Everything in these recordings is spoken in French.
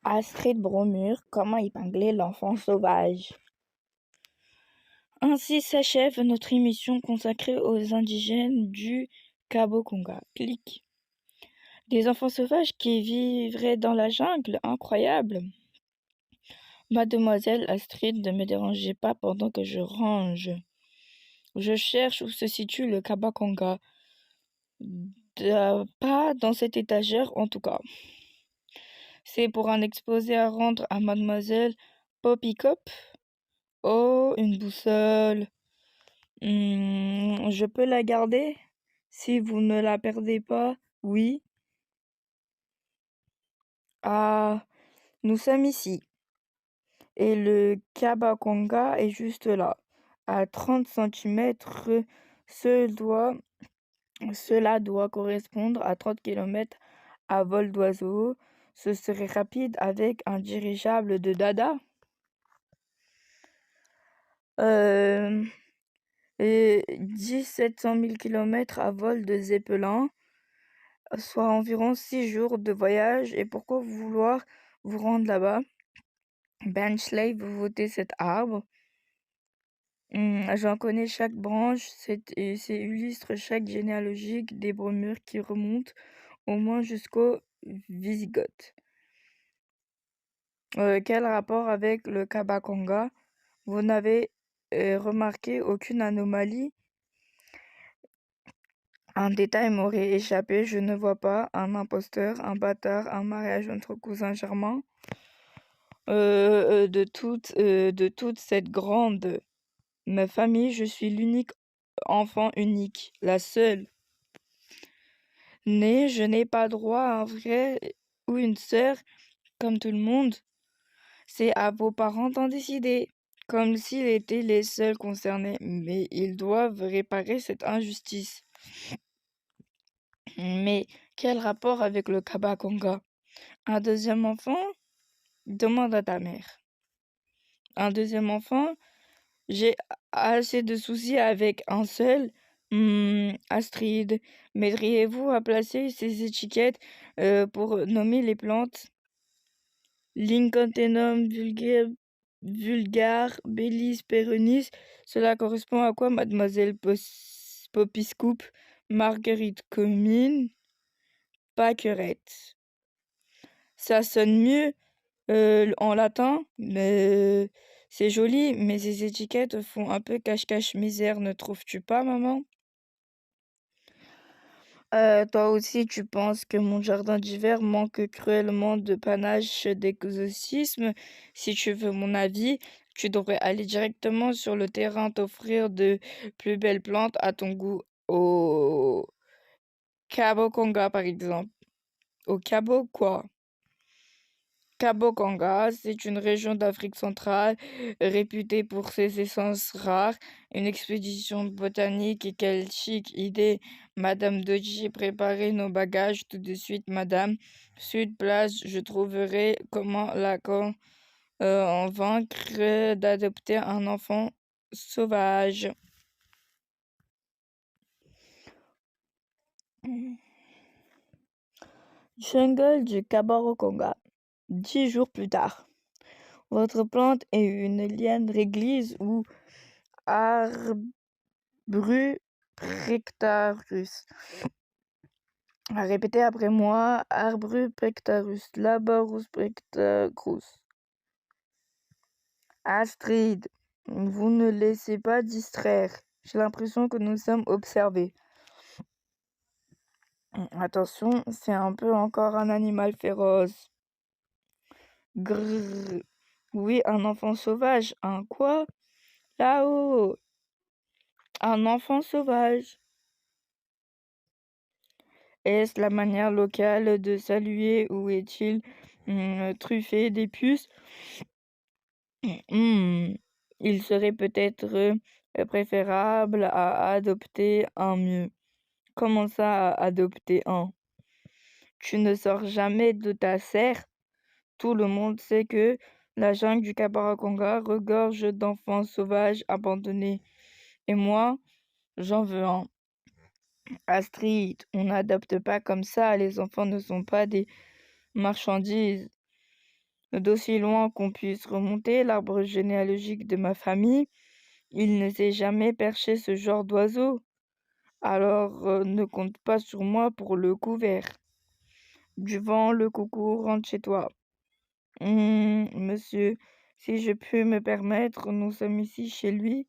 Astrid Bromure, comment épingler l'enfant sauvage. Ainsi s'achève notre émission consacrée aux indigènes du Cabo-Conga. Clic. Des enfants sauvages qui vivraient dans la jungle, incroyable. Mademoiselle Astrid, ne me dérangez pas pendant que je range. Je cherche où se situe le Cabo-Conga. Pas dans cette étagère en tout cas. C'est pour un exposé à rendre à Mademoiselle Poppycop. Oh, une boussole. Je peux la garder? Si vous ne la perdez pas, oui. Ah, nous sommes ici. Et le Kabakonga est juste là, à 30 centimètres. Cela doit correspondre à 30 kilomètres à vol d'oiseau. Ce serait rapide avec un dirigeable de Dada. Et 1700 000 kilomètres à vol de Zeppelin, soit environ 6 jours de voyage. Et pourquoi vouloir vous rendre là-bas? Benchley, vous votez cet arbre. J'en connais chaque branche, c'est illustre chaque généalogique des Bromures qui remontent au moins jusqu'aux Wisigoths. Quel rapport avec le Kabakonga? Vous n'avez remarqué aucune anomalie? Un détail m'aurait échappé, je ne vois pas. Un imposteur, un bâtard, un mariage entre cousins germains. De toute cette grande ma famille, je suis l'unique enfant unique, la seule. Né, je n'ai pas droit à un frère ou une sœur, comme tout le monde. C'est à vos parents d'en décider, comme s'ils étaient les seuls concernés. Mais ils doivent réparer cette injustice. Mais quel rapport avec le Kabakonga? Un deuxième enfant? Demande à ta mère. Un deuxième enfant? J'ai assez de soucis avec un seul. Astrid, m'aideriez-vous à placer ces étiquettes pour nommer les plantes? Lycanthenum vulgare, Bellis perennis. Cela correspond à quoi, mademoiselle Poppyscoop? Marguerite commune, Pâquerette. Ça sonne mieux en latin, mais c'est joli, mais ces étiquettes font un peu cache-cache misère, ne trouves-tu pas, maman? Toi aussi, tu penses que mon jardin d'hiver manque cruellement de panache d'exotisme? Si tu veux mon avis, tu devrais aller directement sur le terrain t'offrir de plus belles plantes à ton goût. Au Cabo Conga, par exemple. Au Cabo quoi? Cabo-Conga, c'est une région d'Afrique centrale réputée pour ses essences rares. Une expédition botanique et quelle chic idée! Madame Doji, préparez nos bagages tout de suite, madame. Sud place, je trouverai comment en vaincre d'adopter un enfant sauvage. Jungle du Cabo-Conga. 10 jours plus tard. Votre plante est une liane réglisse ou Arbru pectarus. Répétez après moi. Arbru pectarus. Labarus pectacrus. Astrid, vous ne laissez pas distraire. J'ai l'impression que nous sommes observés. Attention, c'est un peu encore un animal féroce. Grrr. Oui, un enfant sauvage. Un quoi? Là-haut. Un enfant sauvage. Est-ce la manière locale de saluer ou est-il truffé des puces? Il serait peut-être préférable à adopter un mieux. Comment ça, adopter un? Tu ne sors jamais de ta serre. Tout le monde sait que la jungle du Cabaraconga regorge d'enfants sauvages abandonnés. Et moi, j'en veux un. Astrid, on n'adopte pas comme ça. Les enfants ne sont pas des marchandises. D'aussi loin qu'on puisse remonter l'arbre généalogique de ma famille, il ne s'est jamais perché ce genre d'oiseau. Alors ne compte pas sur moi pour le couvert. Du vent, le coucou, rentre chez toi. Monsieur, si je puis me permettre, nous sommes ici chez lui.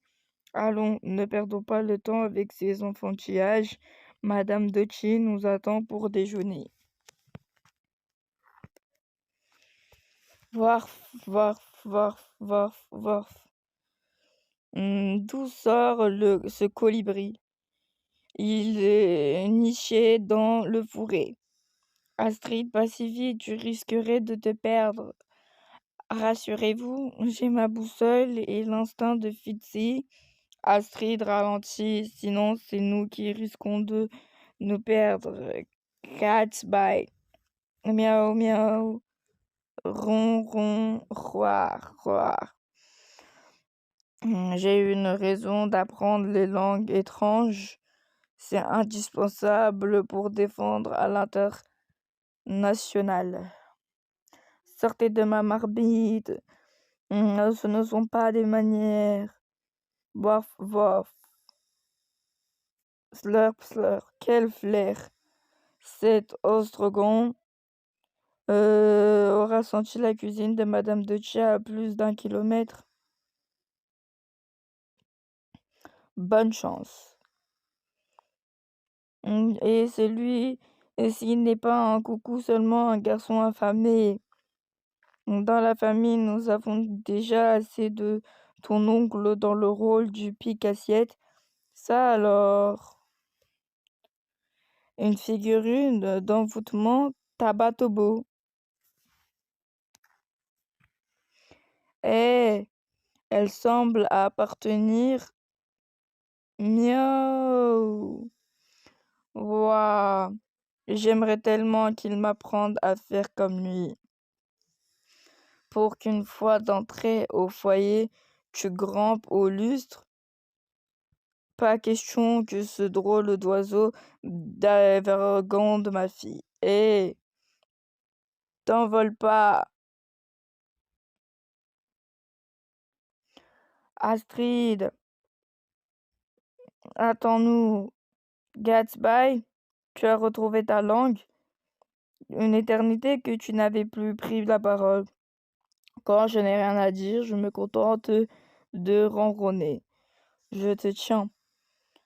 Allons, ne perdons pas le temps avec ces enfantillages. Madame Docci nous attend pour déjeuner. Vorf, vorf, vorf, vorf, vorf. D'où sort ce colibri? Il est niché dans le fourré. Astrid, pas si vite, tu risquerais de te perdre. Rassurez-vous, j'ai ma boussole et l'instinct de Fitzy. Astrid ralentit, sinon c'est nous qui risquons de nous perdre. Cat's bye. Miaou, miaou. Ron, ron, roar, roar. J'ai une raison d'apprendre les langues étranges. C'est indispensable pour défendre à l'international. Sortez de ma marmite. Ce ne sont pas des manières. Bof, bof. Slurp, slurp. Quel flair. Cet ostrogon aura senti la cuisine de Madame de Chia à plus d'1 kilomètre. Bonne chance. Et s'il n'est pas un coucou, seulement un garçon affamé. Dans la famille, nous avons déjà assez de ton oncle dans le rôle du pique-assiette. Ça alors, une figurine d'envoûtement Tabatobo. Eh, elle semble appartenir. Miaou. Ouah, j'aimerais tellement qu'il m'apprenne à faire comme lui. Pour qu'une fois d'entrée au foyer, tu grimpes au lustre. Pas question que ce drôle d'oiseau d'avergonde ma fille. Eh, t'envole pas. Astrid, attends-nous. Gatsby, tu as retrouvé ta langue. Une éternité que tu n'avais plus pris la parole. Quand je n'ai rien à dire, je me contente de ronronner. Je te tiens.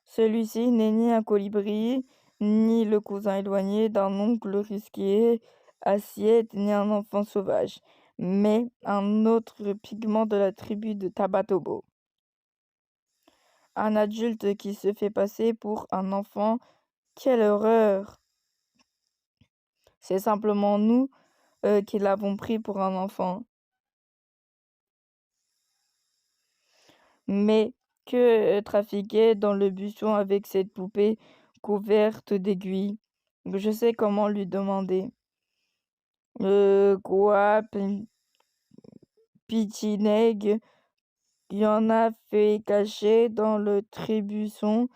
Celui-ci n'est ni un colibri, ni le cousin éloigné d'un oncle risqué, assiette, ni un enfant sauvage, mais un autre pigment de la tribu de Tabatobo. Un adulte qui se fait passer pour un enfant, quelle horreur! C'est simplement nous qui l'avons pris pour un enfant. Mais que trafiquait dans le buisson avec cette poupée couverte d'aiguilles? Je sais comment lui demander. Quoi, Pitineg, il y en a fait cacher dans le trébuchon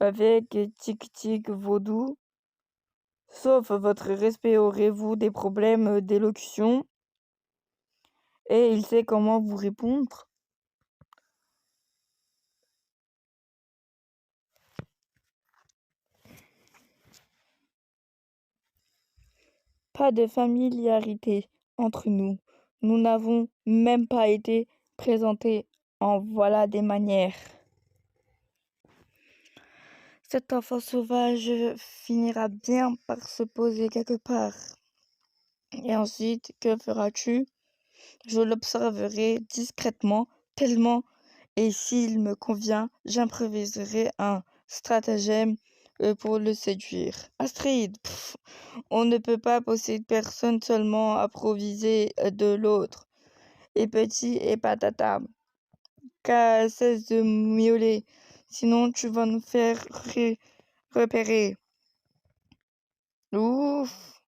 avec tic-tic vaudou. Sauf votre respect, aurez-vous des problèmes d'élocution? Et il sait comment vous répondre. Pas de familiarité entre nous. Nous n'avons même pas été présentés. En voilà des manières. Cet enfant sauvage finira bien par se poser quelque part. Et ensuite, que feras-tu? Je l'observerai discrètement, tellement, et s'il me convient, j'improviserai un stratagème pour le séduire. Astrid, on ne peut pas posséder personne, seulement improviser de l'autre. Et petit et patata, qu'à cesse de miauler, sinon tu vas nous faire repérer. Ouf,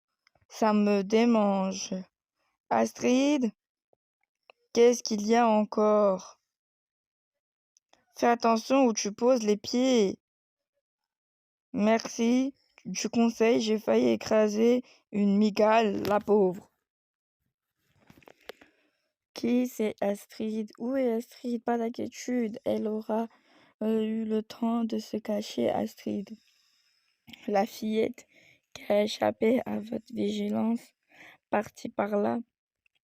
ça me démange. Astrid, qu'est-ce qu'il y a encore? Fais attention où tu poses les pieds. Merci du conseil, j'ai failli écraser une migale, la pauvre. Qui c'est Astrid? Où est Astrid? Pas d'inquiétude, elle aura eu le temps de se cacher, Astrid. La fillette qui a échappé à votre vigilance, partie par là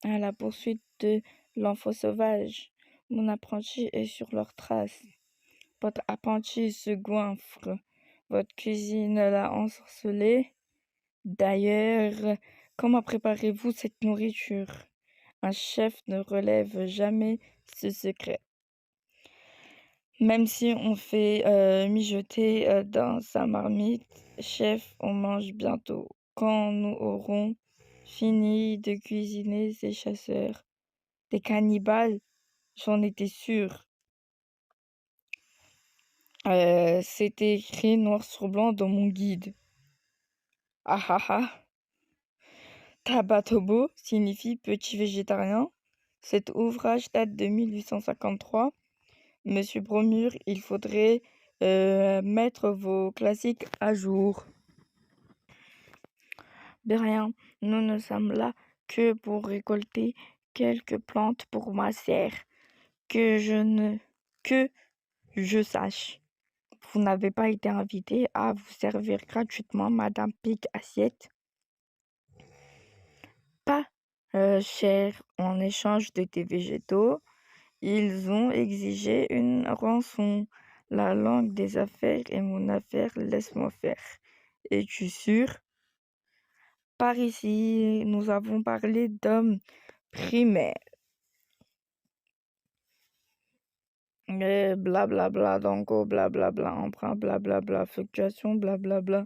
à la poursuite de l'enfant sauvage. Mon apprenti est sur leurs traces. Votre apprenti se goinfre. Votre cuisine l'a ensorcelé. D'ailleurs, comment préparez-vous cette nourriture? Un chef ne relève jamais ce secret. Même si on fait mijoter dans sa marmite, chef, on mange bientôt. Quand nous aurons fini de cuisiner ces chasseurs, des cannibales, j'en étais sûre. C'était écrit noir sur blanc dans mon guide. Ah ah ah. Tabatobo signifie petit végétarien. Cet ouvrage date de 1853. Monsieur Bromure, il faudrait mettre vos classiques à jour. De rien, nous ne sommes là que pour récolter quelques plantes pour ma serre. Que je sache. Vous n'avez pas été invité à vous servir gratuitement, Madame Pig Assiette. Pas cher en échange de tes végétaux. Ils ont exigé une rançon. La langue des affaires est mon affaire, laisse-moi faire. Es-tu sûr? Par ici, nous avons parlé d'hommes primaires. Blablabla, dango, blablabla, emprunt, blablabla, fluctuation, blablabla,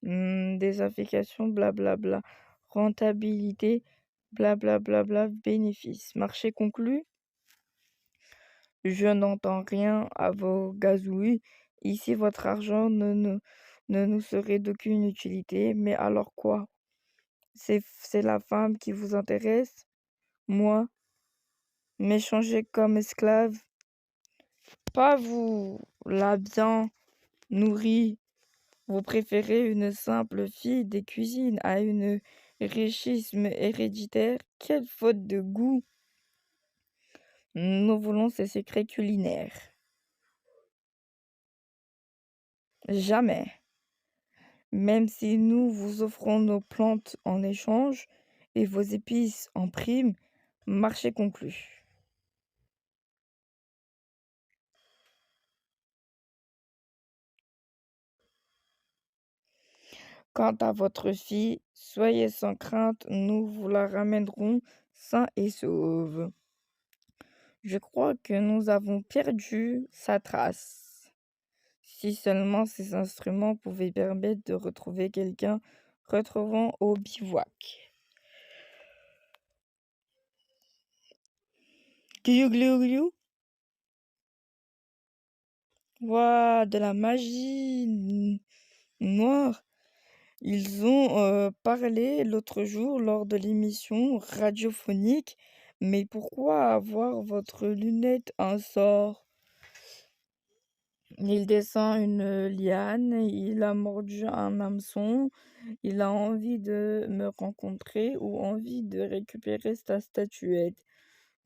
désaffectation, blablabla, rentabilité, blablabla, bénéfice. Marché conclu? Je n'entends rien à vos gazouilles. Ici, votre argent ne nous serait d'aucune utilité. Mais alors quoi? C'est la femme qui vous intéresse? Moi? M'échanger comme esclave? Pas vous, la bien nourrie. Vous préférez une simple fille des cuisines à une richisme héréditaire? Quelle faute de goût! Nous voulons ces secrets culinaires. Jamais. Même si nous vous offrons nos plantes en échange et vos épices en prime, marché conclu. Quant à votre fille, soyez sans crainte, nous vous la ramènerons sain et sauve. Je crois que nous avons perdu sa trace. Si seulement ces instruments pouvaient permettre de retrouver quelqu'un retrouvant au bivouac. Gliou, gliou, gliou. Ouah, de la magie noire. Ils ont parlé l'autre jour lors de l'émission radiophonique. Mais pourquoi avoir votre lunette un sort? Il descend une liane, il a mordu un hameçon, il a envie de me rencontrer ou envie de récupérer sa statuette.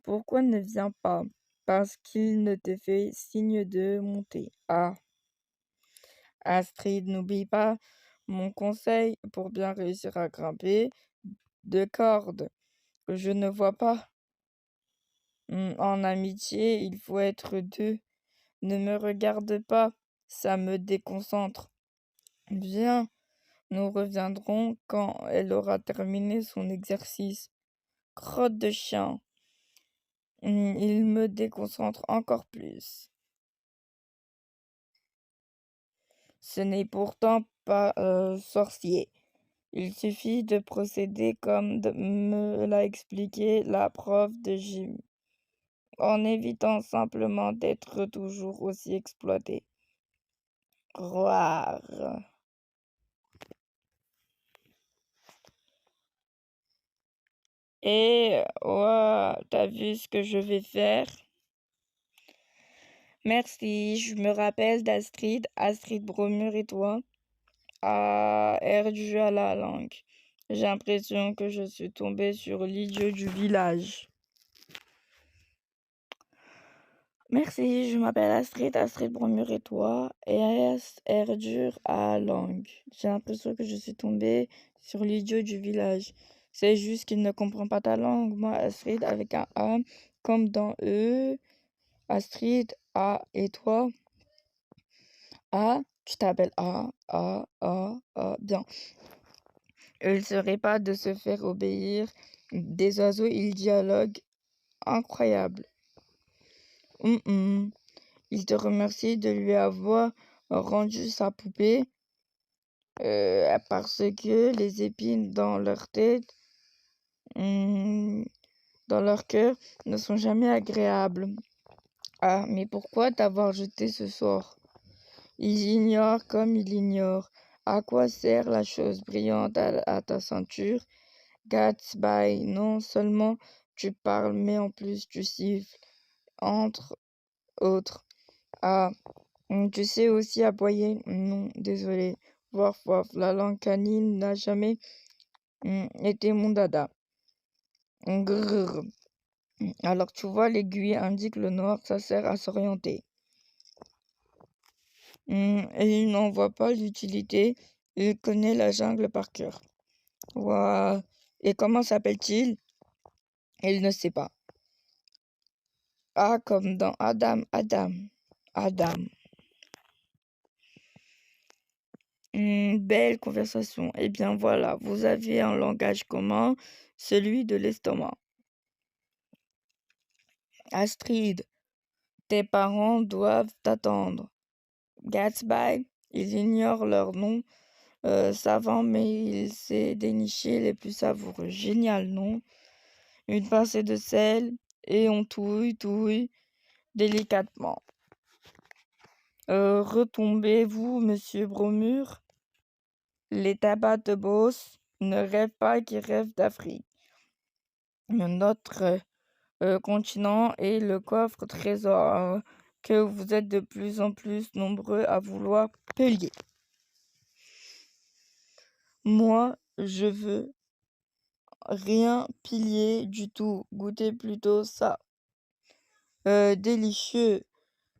Pourquoi ne vient pas? Parce qu'il ne te fait signe de monter. Ah, Astrid, n'oublie pas mon conseil pour bien réussir à grimper. 2 cordes. Je ne vois pas. En amitié, il faut être 2. Ne me regarde pas, ça me déconcentre. Viens, nous reviendrons quand elle aura terminé son exercice. Crotte de chien. Il me déconcentre encore plus. Ce n'est pourtant pas sorcier. Il suffit de procéder comme me l'a expliqué la prof de gym, en évitant simplement d'être toujours aussi exploité. Roar. Et ouah, t'as vu ce que je vais faire? Merci, je me rappelle d'Astrid, Astrid Bromure et toi. Ah, erdu à la langue. J'ai l'impression que je suis tombée sur l'idiot du village. Merci, je m'appelle Astrid Bromure et toi, et S R dur à langue. J'ai l'impression que je suis tombée sur l'idiot du village. C'est juste qu'il ne comprend pas ta langue. Moi, Astrid avec un A, comme dans E, Astrid, A, et toi, A, tu t'appelles A, bien. Il serait pas de se faire obéir. Des oiseaux, ils dialoguent. Incroyable. Il te remercie de lui avoir rendu sa poupée parce que les épines dans leur tête, dans leur cœur, ne sont jamais agréables. Ah, mais pourquoi t'avoir jeté ce soir? Il ignore comme il ignore. À quoi sert la chose brillante à ta ceinture? Gatsby, non seulement tu parles, mais en plus tu siffles, entre autres. Ah, tu sais aussi aboyer? Non, désolé. Voif, voif, la langue canine n'a jamais été mon dada. Grrr. Alors tu vois, l'aiguille indique le nord, ça sert à s'orienter. Et il n'en voit pas l'utilité, il connaît la jungle par cœur. Ouah. Et comment s'appelle-t-il? Il ne sait pas. Ah, comme dans Adam. Belle conversation. Eh bien voilà, vous aviez un langage commun, celui de l'estomac. Astrid, tes parents doivent t'attendre. Gatsby, ils ignorent leur nom savant, mais il sait dénicher les plus savoureux. Génial, non? Une pincée de sel et on touille délicatement. Retombez-vous, monsieur Bromure? Les tabacs de Beauce ne rêvent pas qu'ils rêvent d'Afrique. Notre continent est le coffre trésor que vous êtes de plus en plus nombreux à vouloir piller. Moi, je veux rien piller du tout. Goûtez plutôt ça. Délicieux.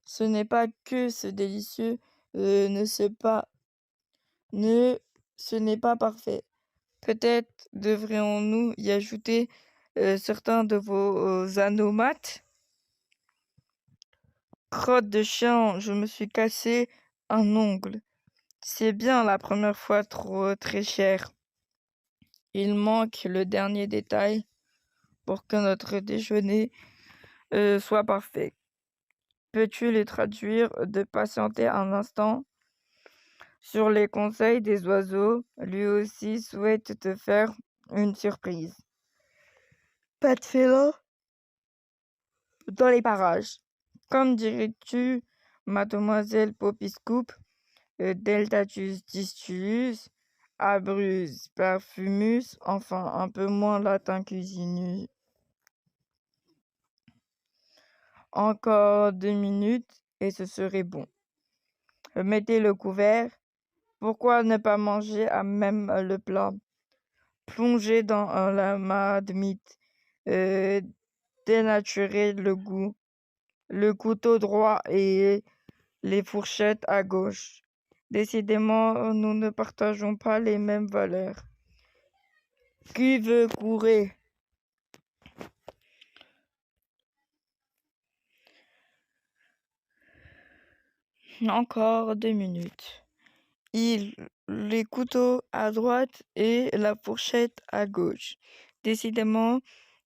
Ce n'est pas que ce délicieux ce n'est pas parfait. Peut-être devrions-nous y ajouter certains de vos anomates. Crotte de chien, je me suis cassé un ongle. C'est bien la première fois très cher. Il manque le dernier détail pour que notre déjeuner soit parfait. Peux-tu les traduire de patienter un instant? Sur les conseils des oiseaux, lui aussi souhaite te faire une surprise. Pas de félin dans les parages. Comme dirais-tu, mademoiselle Poppyscoop, Deltatus distulus, Abrus parfumus, enfin un peu moins latin cuisinus. Encore 2 minutes et ce serait bon. Mettez le couvert. Pourquoi ne pas manger à même le plat? Plongez dans la marmite, dénaturer le goût. Le couteau droit et les fourchettes à gauche. Décidément, nous ne partageons pas les mêmes valeurs. Qui veut courir? Encore 2 minutes. Les couteaux à droite et la fourchette à gauche. Décidément,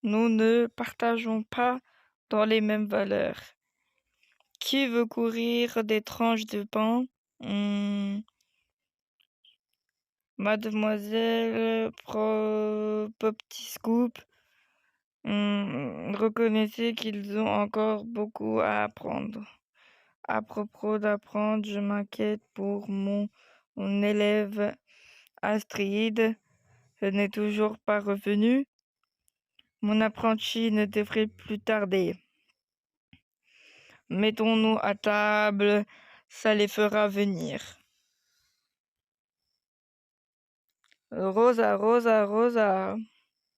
nous ne partageons pas dans les mêmes valeurs. Qui veut courir des tranches de pain? Mademoiselle Petit Scoop, reconnaissez qu'ils ont encore beaucoup à apprendre. À propos d'apprendre, je m'inquiète pour mon élève Astrid. Elle n'est toujours pas revenue. Mon apprenti ne devrait plus tarder. Mettons-nous à table, ça les fera venir. Rosa, Rosa, Rosa.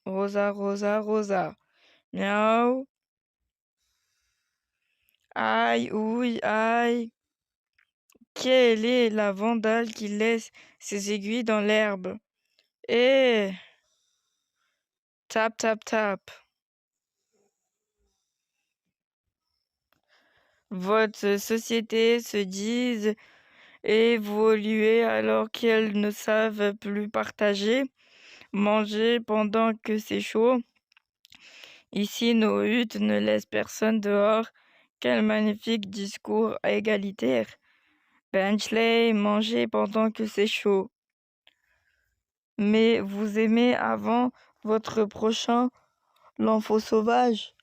Rosa, Rosa, Rosa. Miaou. Aïe, ouille, aïe. Quelle est la vandale qui laisse ses aiguilles dans l'herbe? Eh, tap, tap, tap. Votre société se dise évoluer alors qu'elles ne savent plus partager, manger pendant que c'est chaud. Ici, nos huttes ne laissent personne dehors. Quel magnifique discours égalitaire. Benchley, manger pendant que c'est chaud. Mais vous aimez avant votre prochain l'enfant sauvage.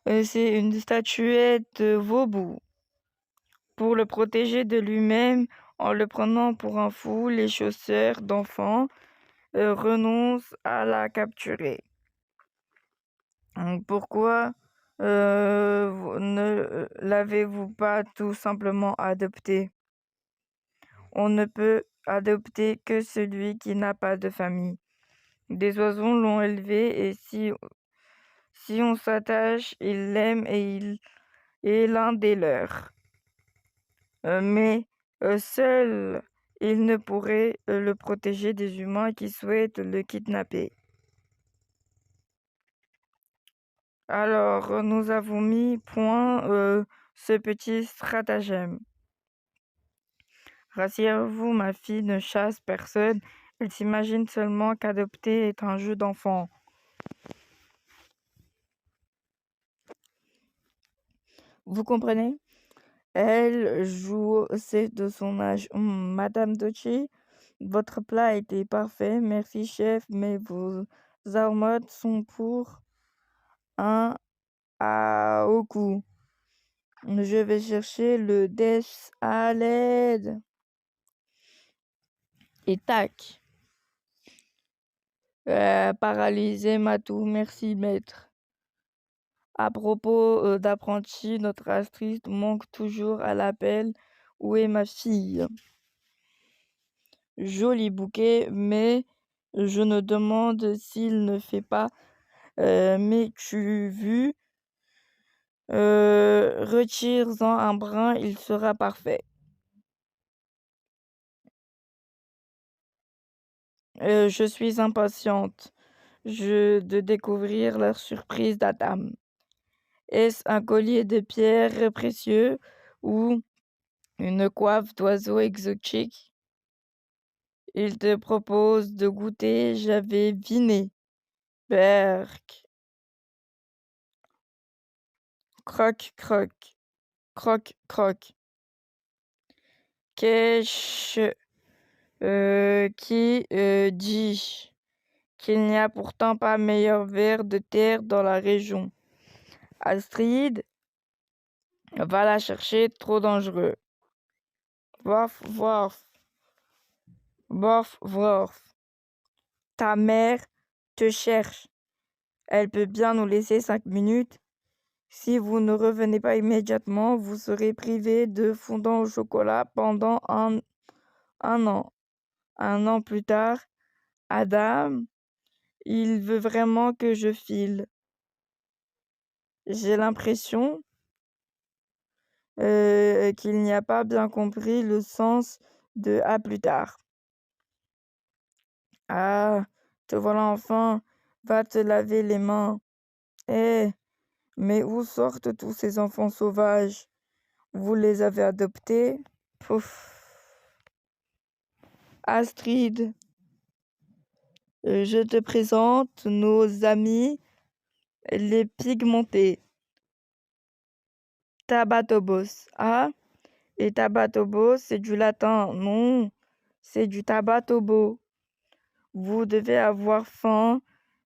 C'est une statuette de Vaubout. Pour le protéger de lui-même, en le prenant pour un fou, les chasseurs d'enfants renoncent à la capturer. Pourquoi ne l'avez-vous pas tout simplement adopté? On ne peut adopter que celui qui n'a pas de famille. Des oiseaux l'ont élevé et si on s'attache, il l'aime et il est l'un des leurs. Mais seul, il ne pourrait le protéger des humains qui souhaitent le kidnapper. Alors, nous avons mis point ce petit stratagème. Rassurez-vous, ma fille ne chasse personne. Elle s'imagine seulement qu'adopter est un jeu d'enfant. Vous comprenez? Elle joue, c'est de son âge. Madame Doci, votre plat était parfait. Merci, chef, mais vos armottes sont pour un au cou. Je vais chercher le death à l'aide. Et tac. Paralysé, Matou. Merci, maître. À propos d'apprenti, notre Astrid manque toujours à l'appel. Où est ma fille? Joli bouquet, mais je me demande s'il ne fait pas. Mais tu vu, retire-en un brin, il sera parfait. Je suis impatiente de découvrir la surprise d'Adam. Est-ce un collier de pierres précieux ou une coiffe d'oiseau exotique? Il te propose de goûter, j'avais deviné. Berk. Croc, croc. Croc, croc. Qu'est-ce qui dit qu'il n'y a pourtant pas meilleur ver de terre dans la région? Astrid, va la chercher, trop dangereux. Worf, worf. Worf, worf. Ta mère te cherche. Elle peut bien nous laisser 5 minutes. Si vous ne revenez pas immédiatement, vous serez privé de fondant au chocolat pendant un an. Un an plus tard, Adam, il veut vraiment que je file. J'ai l'impression qu'il n'y a pas bien compris le sens de à plus tard. Ah, te voilà enfin, va te laver les mains. Eh, mais où sortent tous ces enfants sauvages? Vous les avez adoptés? Pouf. Astrid, je te présente nos amis, les pigmentés. Tabatobos. Ah, et tabatobos, c'est du latin. Non, c'est du tabatobo. Vous devez avoir faim,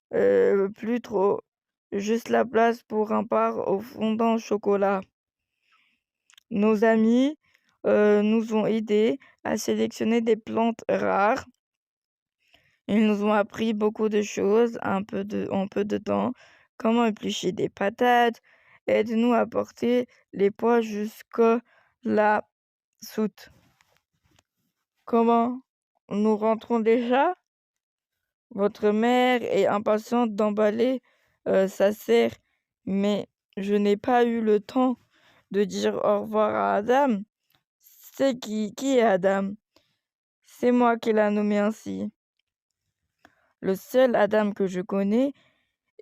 plus trop. Juste la place pour un part au fondant au chocolat. Nos amis nous ont aidés à sélectionner des plantes rares. Ils nous ont appris beaucoup de choses en peu de temps. Comment éplucher des patates. Aide-nous à porter les pois jusqu'à la soute. Comment? Nous rentrons déjà? Votre mère est impatiente d'emballer sa serre, mais Je n'ai pas eu le temps de dire au revoir à Adam. C'est qui est Adam? C'est moi qui l'a nommé ainsi. Le seul Adam que je connais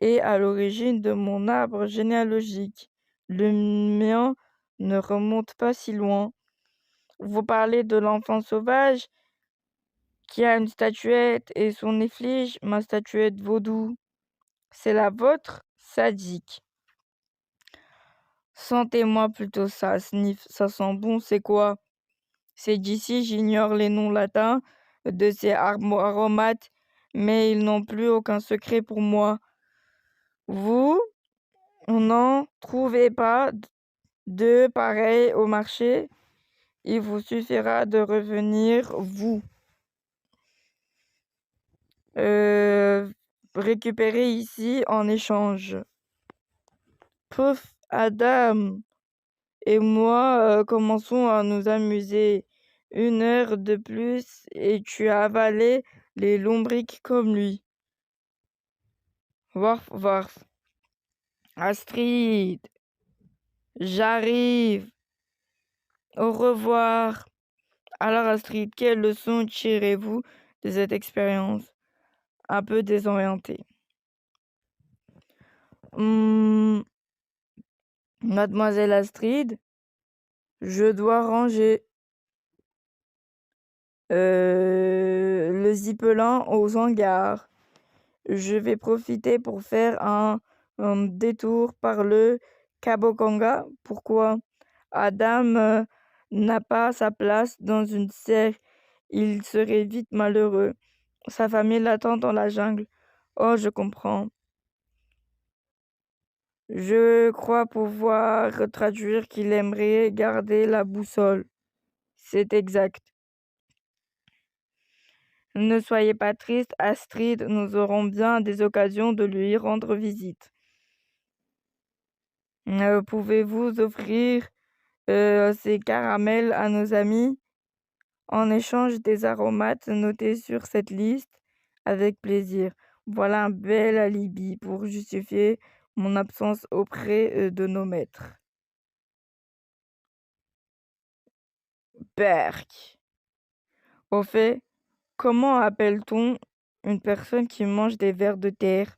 est à l'origine de mon arbre généalogique. Le mien ne remonte pas si loin. Vous parlez de l'enfant sauvage qui a une statuette et son effigie, ma statuette vaudou. C'est la vôtre, sadique. Sentez-moi plutôt ça, sniff, ça sent bon, c'est quoi? C'est d'ici, j'ignore les noms latins de ces aromates, mais ils n'ont plus aucun secret pour moi. Vous n'en trouvez pas de pareils au marché? Il vous suffira de revenir, vous, récupérer ici en échange. Pouf, Adam et moi commençons à nous amuser. 1 heure de plus et tu as avalé les lombriques comme lui. Warf, warf. Astrid, j'arrive. Au revoir. Alors Astrid, quelle leçon tirez-vous de cette expérience un peu désorientée? Mademoiselle Astrid, je dois ranger le zippelin aux hangars. Je vais profiter pour faire un détour par le Kabokanga. Pourquoi? Adam n'a pas sa place dans une serre. Il serait vite malheureux. Sa famille l'attend dans la jungle. Oh, je comprends. Je crois pouvoir traduire qu'il aimerait garder la boussole. C'est exact. Ne soyez pas triste, Astrid, nous aurons bien des occasions de lui rendre visite. Pouvez-vous offrir ces caramels à nos amis en échange des aromates notés sur cette liste? Avec plaisir. Voilà un bel alibi pour justifier mon absence auprès de nos maîtres. Berk. Au fait, comment appelle-t-on une personne qui mange des vers de terre?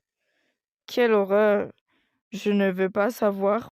Quelle horreur! Je ne veux pas savoir.